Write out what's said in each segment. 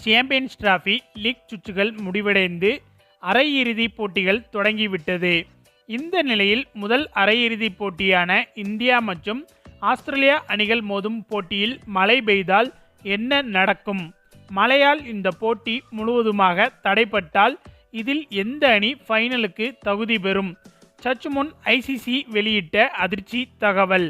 Champions trophy league சுற்றுகள் முடிவடைந்து அரையிறுதிப் போட்டிகள் தொடங்கிவிட்டது. இந்த நிலையில் முதல் அரையிறுதிப் போட்டியான இந்தியா மற்றும் ஆஸ்திரேலியா அணிகள் மோதும் போட்டியில் மழை பெய்தால் என்ன நடக்கும்? மழையால் இந்த போட்டி முழுவதுமாக தடைப்பட்டால் இதில் எந்த அணி ஃபைனலுக்கு தகுதி பெறும்? சற்று முன் ஐசிசி வெளியிட்ட அதிர்ச்சி தகவல்.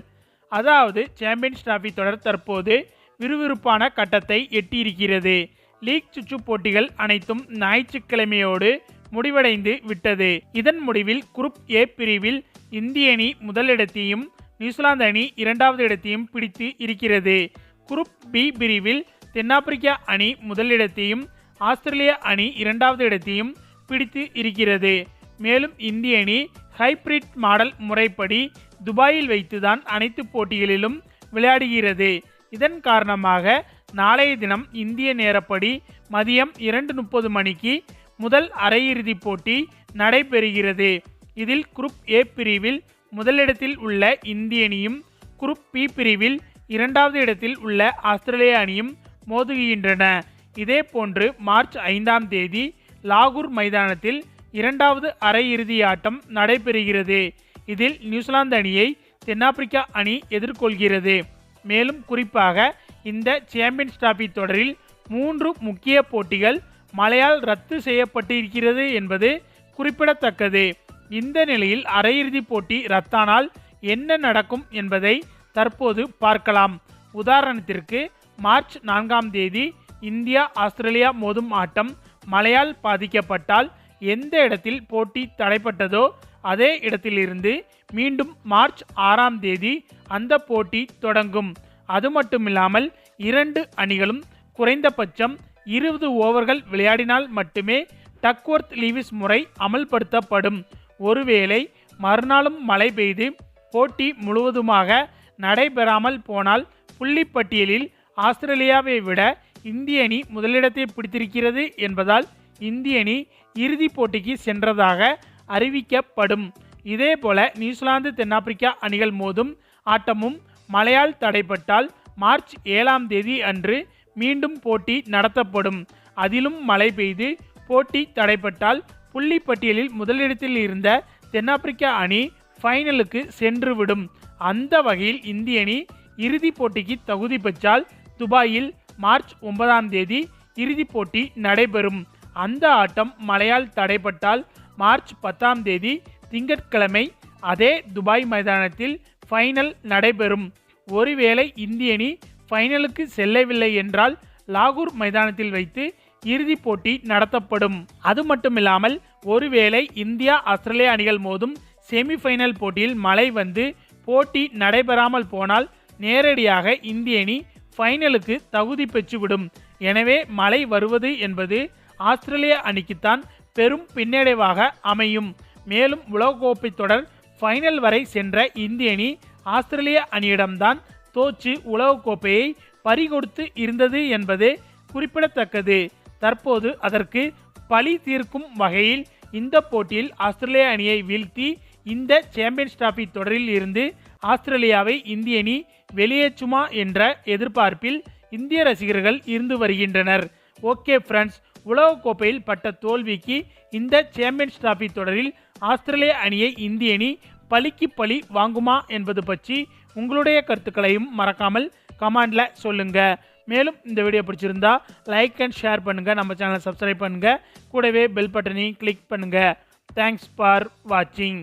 அதாவது சாம்பியன்ஸ் டிராபி தொடர் தற்போது விறுவிறுப்பான கட்டத்தை எட்டியிருக்கிறது. லீக் சுற்று போட்டிகள் அனைத்தும் ஞாயிற்றுக்கிழமையோடு முடிவடைந்து விட்டது. இதன் முடிவில் குரூப் ஏ பிரிவில் இந்திய அணி முதலிடத்தையும் நியூசிலாந்து அணி இரண்டாவது இடத்தையும் பிடித்து இருக்கிறது. குரூப் பி பிரிவில் தென்னாப்பிரிக்கா அணி முதலிடத்தையும் ஆஸ்திரேலியா அணி இரண்டாவது இடத்தையும் பிடித்து இருக்கிறது. மேலும் இந்திய அணி ஹைபிரிட் மாடல் முறைப்படி துபாயில் வைத்துதான் அனைத்து போட்டிகளிலும் விளையாடுகிறது. இதன் காரணமாக நாளைய தினம் இந்திய நேரப்படி மதியம் 2:30 மணிக்கு முதல் அரையிறுதிப் போட்டி நடைபெறுகிறது. இதில் குரூப் ஏ பிரிவில் முதலிடத்தில் உள்ள இந்திய அணியும் குரூப் பி பிரிவில் இரண்டாவது இடத்தில் உள்ள ஆஸ்திரேலியா அணியும் மோதுகின்றன. இதேபோன்று மார்ச் 5ஆம் தேதி லாகூர் மைதானத்தில் இரண்டாவது அரையிறுதி ஆட்டம் நடைபெறுகிறது. இதில் நியூசிலாந்து அணியை தென்னாப்பிரிக்கா அணி எதிர்கொள்கிறது. மேலும் குறிப்பாக இந்த சாம்பியன்ஸ் டிராபி தொடரில் 3 முக்கிய போட்டிகள் மழையால் ரத்து செய்யப்பட்டிருக்கிறது என்பது குறிப்பிடத்தக்கது. இந்த நிலையில் அரையிறுதிப் போட்டி ரத்தானால் என்ன நடக்கும் என்பதை தற்போது பார்க்கலாம். உதாரணத்திற்கு மார்ச் 4ஆம் தேதி இந்தியா ஆஸ்திரேலியா மோதும் ஆட்டம் மழையால் பாதிக்கப்பட்டால் எந்த இடத்தில் போட்டி தடைப்பட்டதோ அதே இடத்திலிருந்து மீண்டும் மார்ச் 6ஆம் தேதி அந்த போட்டி தொடங்கும். அது மட்டுமில்லாமல் இரண்டு அணிகளும் குறைந்தபட்சம் 20 ஓவர்கள் விளையாடினால் மட்டுமே டக்வொர்த் லீவிஸ் முறை அமல்படுத்தப்படும். ஒருவேளை மறுநாளும் மழை பெய்து போட்டி முழுவதுமாக நடைபெறாமல் போனால் புள்ளிப்பட்டியலில் ஆஸ்திரேலியாவை விட இந்திய அணி முதலிடத்தை பிடித்திருக்கிறது என்பதால் இந்திய அணி இறுதிப் போட்டிக்கு சென்றதாக அறிவிக்கப்படும். இதேபோல நியூசிலாந்து தென்னாப்பிரிக்கா அணிகள் மோதும் ஆட்டமும் மழையால் தடைப்பட்டால் மார்ச் 7ஆம் தேதி அன்று மீண்டும் போட்டி நடத்தப்படும். அதிலும் மழை பெய்து போட்டி தடைப்பட்டால் புள்ளிப்பட்டியலில் முதலிடத்தில் இருந்த தென்னாப்பிரிக்கா அணி ஃபைனலுக்கு சென்றுவிடும். அந்த வகையில் இந்திய அணி இறுதிப் போட்டிக்கு தகுதி பெற்றால் துபாயில் மார்ச் 9ஆம் தேதி இறுதிப் போட்டி நடைபெறும். அந்த ஆட்டம் மழையால் தடைப்பட்டால் மார்ச் 10ஆம் தேதி திங்கட்கிழமை அதே துபாய் மைதானத்தில் ஃபைனல் நடைபெறும். ஒருவேளை இந்திய அணி ஃபைனலுக்கு செல்லவில்லை என்றால் லாகூர் மைதானத்தில் வைத்து இறுதிப் போட்டி நடத்தப்படும். அது மட்டுமில்லாமல் ஒருவேளை இந்தியா ஆஸ்திரேலியா அணிகள் மோதும் செமிஃபைனல் போட்டியில் மழை வந்து போட்டி நடைபெறாமல் போனால் நேரடியாக இந்திய அணி ஃபைனலுக்கு தகுதி பெற்றுவிடும். எனவே மழை வருவது என்பது ஆஸ்திரேலியா அணிக்குத்தான் பெரும் பின்னடைவாக அமையும். மேலும் உலகக்கோப்பை தொடர் ஃபைனல் வரை சென்ற இந்திய அணி ஆஸ்திரேலியா அணியிடம்தான் தோற்று உலகக்கோப்பையை பறிகொடுத்து இருந்தது என்பது குறிப்பிடத்தக்கது. தற்போது அதற்கு பழி தீர்க்கும் வகையில் இந்த போட்டியில் ஆஸ்திரேலியா அணியை வீழ்த்தி இந்த சாம்பியன்ஸ் டிராபி தொடரில் இருந்து ஆஸ்திரேலியாவை இந்திய அணி வெளியேற்றுமா என்ற எதிர்பார்ப்பில் இந்திய ரசிகர்கள் இருந்து வருகின்றனர். ஓகே ஃப்ரெண்ட்ஸ், உலகக்கோப்பையில் பட்ட தோல்விக்கு இந்த சாம்பியன்ஸ் டிராபி தொடரில் ஆஸ்திரேலியா அணியை இந்திய அணி பழிக்கு பழி வாங்குமா என்பது பற்றி உங்களுடைய கருத்துக்களையும் மறக்காமல் கமெண்ட்ல சொல்லுங்க. மேலும் இந்த வீடியோ பிடிச்சிருந்தா லைக் அண்ட் ஷேர் பண்ணுங்க, நம்ம சேனலை சப்ஸ்கிரைப் பண்ணுங்க, கூடவே பெல் பட்டனையும் கிளிக் பண்ணுங்க. தேங்க்ஸ் ஃபார் வாட்சிங்.